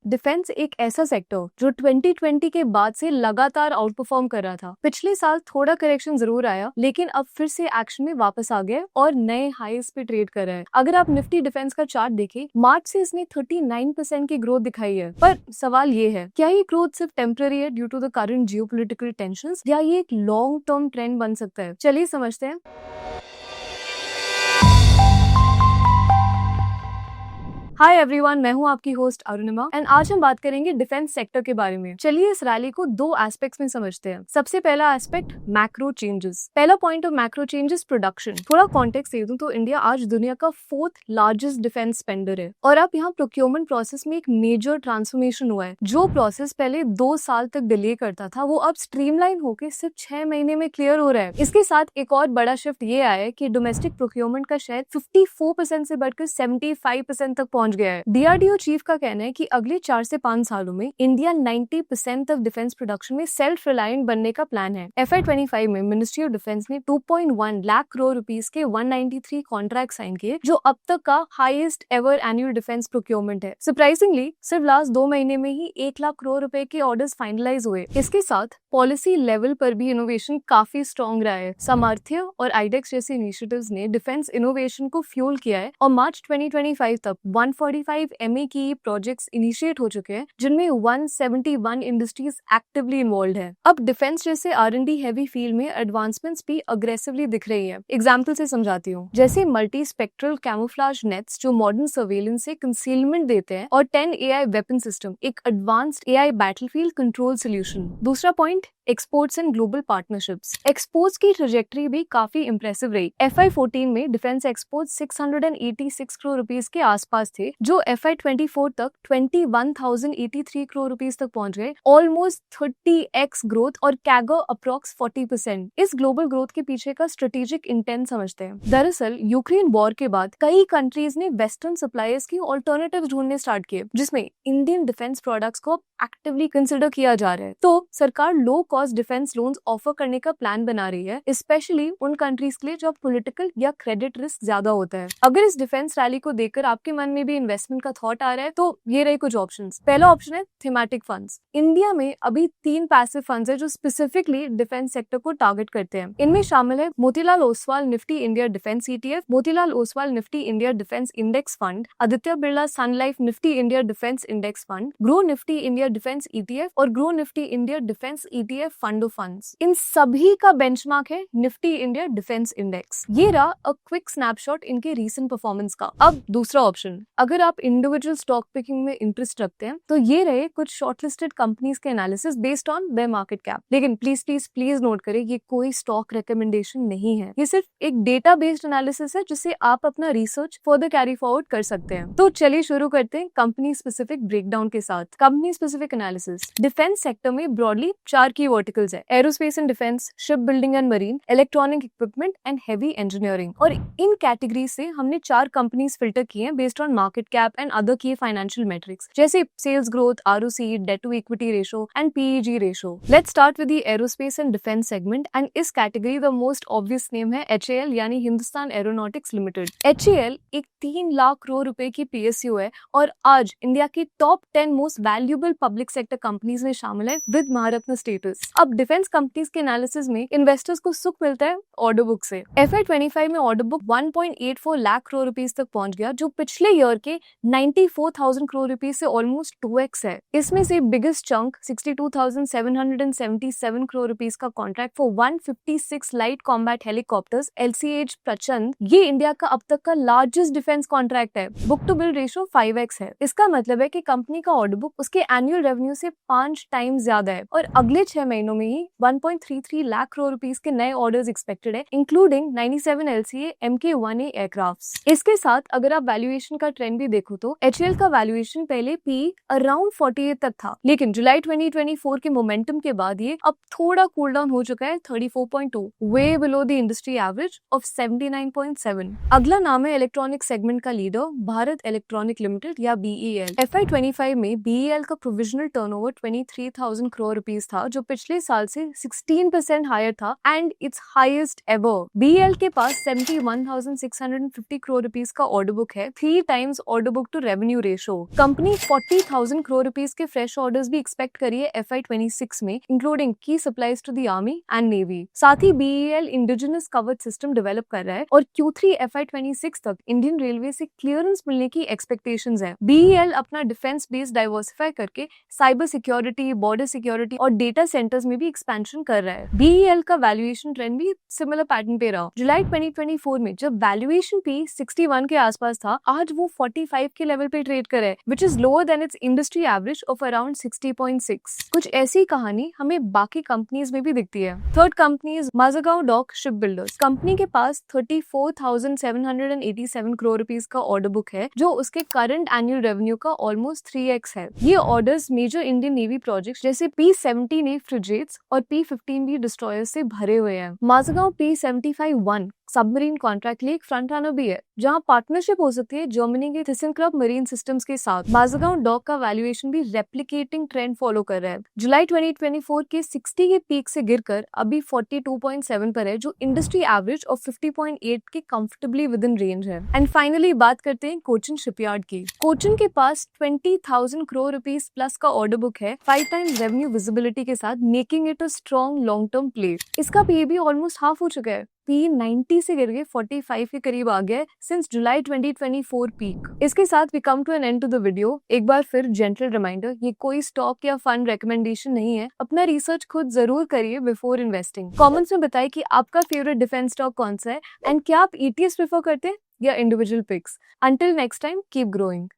Defence एक ऐसा sector जो 2020 के बाद से लगातार आउट परफॉर्म कर रहा था। पिछले साल थोड़ा करेक्शन जरूर आया, लेकिन अब फिर से एक्शन में वापस आ गया और नए हाईस पे ट्रेड कर रहा है। अगर आप निफ्टी डिफेंस का चार्ट देखें, मार्च से इसने 39% की ग्रोथ दिखाई है। पर सवाल ये है, क्या ये ग्रोथ सिर्फ टेम्पररी है due to the current geopolitical tensions, या ये एक लॉन्ग टर्म ट्रेंड बन सकता है? चलिए समझते हैं। हाय एवरीवन, मैं हूं आपकी होस्ट अरुणिमा एंड आज हम बात करेंगे डिफेंस सेक्टर के बारे में। चलिए इस रैली को दो एस्पेक्ट्स में समझते हैं। सबसे पहला एस्पेक्ट, मैक्रो चेंजेस। पहला point of macro changes, production. थोड़ा कॉन्टेक्स्ट दे दूं तो इंडिया आज दुनिया का 4th लार्जेस्ट डिफेंस स्पेंडर है और अब यहाँ प्रोक्योरमेंट प्रोसेस में एक मेजर ट्रांसफॉर्मेशन हुआ है। जो प्रोसेस पहले 2 साल तक डिले करता था, वो अब स्ट्रीमलाइन होकर सिर्फ 6 महीने में क्लियर हो रहा है। इसके साथ एक और बड़ा शिफ्ट ये आया है कि डोमेस्टिक प्रोक्योरमेंट का शेयर 54% से बढ़कर 75% तक पहुंच गया है। डीआरडीओ चीफ का कहना है कि अगले 4 से 5 सालों में इंडिया 90% ऑफ डिफेंस प्रोडक्शन में सेल्फ रिलायंट बनने का प्लान है। FY25 में मिनिस्ट्री ऑफ डिफेंस ने 2.1 लाख करोड़ रुपीस के 193 कॉन्ट्रैक्ट साइन किए, जो अब तक का highest ever annual defence procurement है। सरप्राइजिंगली सिर्फ लास्ट 2 महीने में ही 1 लाख करोड़ रुपए के ऑर्डर्स फाइनलाइज हुए। इसके साथ पॉलिसी लेवल पर भी इनोवेशन काफी स्ट्रॉन्ग रहा है। सामर्थ्य और आईडेक्स जैसे इनिशिएटिव्स ने डिफेंस इनोवेशन को फ्यूल किया है और मार्च 2025 तक 145 MA की प्रोजेक्ट्स इनिशिएट हो चुके हैं, जिनमें 171 इंडस्ट्रीज एक्टिवली इन्वॉल्व है। अब डिफेंस जैसे R&D हैवी फील्ड में एडवांसमेंट्स भी अग्रेसिवली दिख रही है। एग्जाम्पल से समझाती हूँ, जैसे मल्टी स्पेक्ट्रल कैमोफ्लेज नेट्स जो मॉडर्न सर्वेलेंस से कंसीलमेंट देते हैं, और 10 AI वेपन सिस्टम, एक advanced AI battlefield control solution. दूसरा point, exports and global partnerships. Exports की ट्रेजेक्टरी भी काफी इंप्रेसिव रही। FY14 में डिफेंस एक्सपोर्ट 686 करोड़ रुपीस के आसपास थे, जो FY24 तक 21,083 करोड़ रुपीस तक पहुंच गए। ऑलमोस्ट 30x ग्रोथ और कैगर अप्रॉक्स 40%। इस ग्लोबल ग्रोथ के पीछे का स्ट्रेटेजिक इंटेंट समझते हैं। दरअसल यूक्रेन वॉर के बाद कई कंट्रीज ने वेस्टर्न सप्लायर्स की ऑल्टरनेटिव ढूंढने स्टार्ट किए, जिसमें इंडियन डिफेंस प्रोडक्ट्स को एक्टिवली कंसिडर किया जा रहा है। तो सरकार low cost defence loans offer करने का प्लान बना रही है, स्पेशली उन कंट्रीज के लिए जो पॉलिटिकल या क्रेडिट रिस्क ज्यादा होता है। अगर इस डिफेंस रैली को देखकर आपके मन में भी इन्वेस्टमेंट का थॉट आ रहा है, तो ये रहे कुछ ऑप्शंस। पहला ऑप्शन है थीमेटिक फंड्स। इंडिया में अभी 3 पैसिव फंड्स है जो स्पेसिफिकली डिफेंस सेक्टर को टारगेट करते हैं। इनमें शामिल है Motilal Oswal Nifty India defence ETF, Motilal Oswal Nifty India defence index fund, Aditya Birla sun life Nifty India defence index fund, Groww Nifty India defence ETF और Groww Nifty India defence ETF fund of funds. इन सभी का बेंचमार्क है निफ्टी इंडिया डिफेंस इंडेक्स। ये रहा a quick snapshot इनके recent performance का। अब दूसरा ऑप्शन, अगर आप इंडिविजुअल स्टॉक पिकिंग में इंटरेस्ट रखते हैं, तो ये रहे कुछ शॉर्टलिस्टेड कंपनीज के analysis based on their market cap. लेकिन प्लीज प्लीज प्लीज नोट करें, ये कोई स्टॉक रिकमेंडेशन नहीं है। ये सिर्फ एक डेटा बेस्ड एनालिसिस है, जिसे आप अपना रिसर्च फर्दर कैरी फॉरवर्ड कर सकते हैं। तो चलिए शुरू करते हैं कंपनी स्पेसिफिक ब्रेकडाउन के साथ। Company specific analysis. Defence sector में ब्रॉडली 4 की वर्टिकल्स है: aerospace and defence, ship building and marine, electronic equipment and heavy engineering. और इन कैटेगरी से हमने 4 कंपनीज फिल्टर किए हैं based on market cap and other key financial metrics, जैसे sales growth, ROC, debt to equity ratio and PEG ratio. Let's start with the aerospace and defence segment, and इस category the most obvious name है HAL यानी Hindustan aeronautics limited. HAL एक 3 लाख करोड़ रुपए की PSU है और आज इंडिया की top 10 most valuable public sector companies में शामिल है विद महारत्न स्टेटस। अब डिफेंस कंपनीज के एनालिसिस में इन्वेस्टर्स को सुख मिलता है ऑर्डर बुक से। FY25 में order book 1.84 lakh crore rupees तक पहुंच गया, जो पिछले ईयर के 94,000 करोड़ रुपीस से ऑलमोस्ट 2x है। इसमें से बिगेस्ट चंक 62,777 करोड़ रुपीस का contract for 156 light combat helicopters LCH Prachand, ये इंडिया का अब तक का लार्जेस्ट डिफेंस कॉन्ट्रैक्ट है। Book to bill ratio 5x है। इसका मतलब है कि कंपनी का ऑर्डर बुक उसके एनुअल रेवेन्यू से 5 टाइम्स ज्यादा है और अगले 6 महीनों में ही 1.33 लाख करोड़ रुपीस के नए ऑर्डर्स एक्सपेक्टेड है, इंक्लूडिंग 97 LCA MK1A एयरक्राफ्ट्स। इसके साथ अगर आप वैल्यूएशन का ट्रेंड भी देखो तो HAL का वैल्यूएशन पहले PE अराउंड 48 तक था, लेकिन जुलाई 2024 के मोमेंटम के बाद ये अब थोड़ा कूल डाउन हो चुका है 34.2, way below the industry average of 79.7। अगला नाम है इलेक्ट्रॉनिक सेगमेंट का लीडर भारत इलेक्ट्रॉनिक लिमिटेड या BEL। FY25 में BEL का प्रोविजनल टर्नओवर 23,000 करोड़ रुपीस था, जो पिछले पिछले साल से 16% हायर था and it's highest ever. BEL के पास 71,650 करोड़ रुपीस का ऑर्डर बुक है, 3 times order book to revenue ratio. Company 40,000 crore rupees के फ्रेश ऑर्डर्स भी एक्सपेक्ट करिए FY26 में, इंक्लूडिंग की supplies to the army and navy. साथ ही BEL indigenous covered system develop कर रहा है और Q3 FY26 तक इंडियन रेलवे से क्लियरेंस मिलने की एक्सपेक्टेशंस है। BEL अपना डिफेंस बेस डाइवर्सिफाई करके साइबर सिक्योरिटी, बॉर्डर सिक्योरिटी और डेटा सेंटर्स में भी एक्सपेंशन कर रहा है। BEL का वैल्यूएशन ट्रेंड भी सिमिलर पैटर्न पे रहा। जुलाई 2024 में जब वैल्यूएशन भी 61 के आसपास था, आज वो 45 के लेवल पे ट्रेड कर रहा है, which is lower than it's industry average of around 60.6। कुछ ऐसी कहानी हमें बाकी कंपनीज में भी दिखती है। Third company is Mazagon dock shipbuilders. Company के पास 34,787 करोड़ रुपीस का ऑर्डर बुक है, जो उसके करंट एनुअल रेवेन्यू का ऑलमोस्ट 3x है। ये orders major Indian navy projects जैसे P-17A फ्रिगेट्स और P-15B डिस्ट्रॉयर्स से भरे हुए हैं। माज़गांव P-75-1 सबमरीन कॉन्ट्रैक्ट लिए एक फ्रंट रनर भी है, जहां पार्टनरशिप हो सकती है जर्मनी के थीसेनक्रुप मरीन सिस्टम्स के साथ। माज़गांव डॉक का वैल्यूएशन भी रेप्लिकेटिंग ट्रेंड फॉलो कर रहा है। जुलाई 2024 के 60 के पीक से गिरकर अभी 42.7 पर है, जो इंडस्ट्री एवरेज ऑफ 50.8 के कंफर्टेबली विद इन रेंज है। एंड फाइनली बात करते हैं कोचिन शिपयार्ड की। कोचिन के पास 20,000 करोड़ रुपीस प्लस का ऑर्डर बुक है, 5 टाइम्स रेवेन्यू विजिबिलिटी के साथ, making it a strong long term play. इसका पीए भी ऑलमोस्ट हाफ हो चुका है, P90 से गिर के 45 के करीब आ गया है सिंस जुलाई 2024 पीक। इसके साथ we come to an end to the video. एक बार फिर जेंटल रिमाइंडर, ये कोई स्टॉक या फंड रिकमेंडेशन नहीं है, अपना रिसर्च खुद जरूर करिए बिफोर इन्वेस्टिंग। कमेंट्स में बताइए कि आपका फेवरेट डिफेंस स्टॉक कौन सा है एंड क्या आप ETF प्रेफर करते हैं या individual picks. Until next time, keep growing.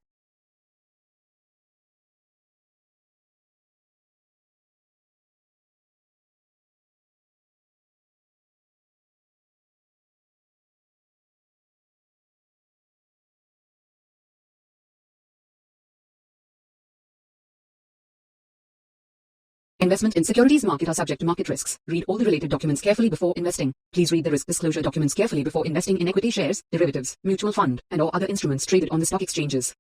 Investment in securities market are subject to market risks. Read all the related documents carefully before investing. Please read the risk disclosure documents carefully before investing in equity shares, derivatives, mutual fund, and or other instruments traded on the stock exchanges.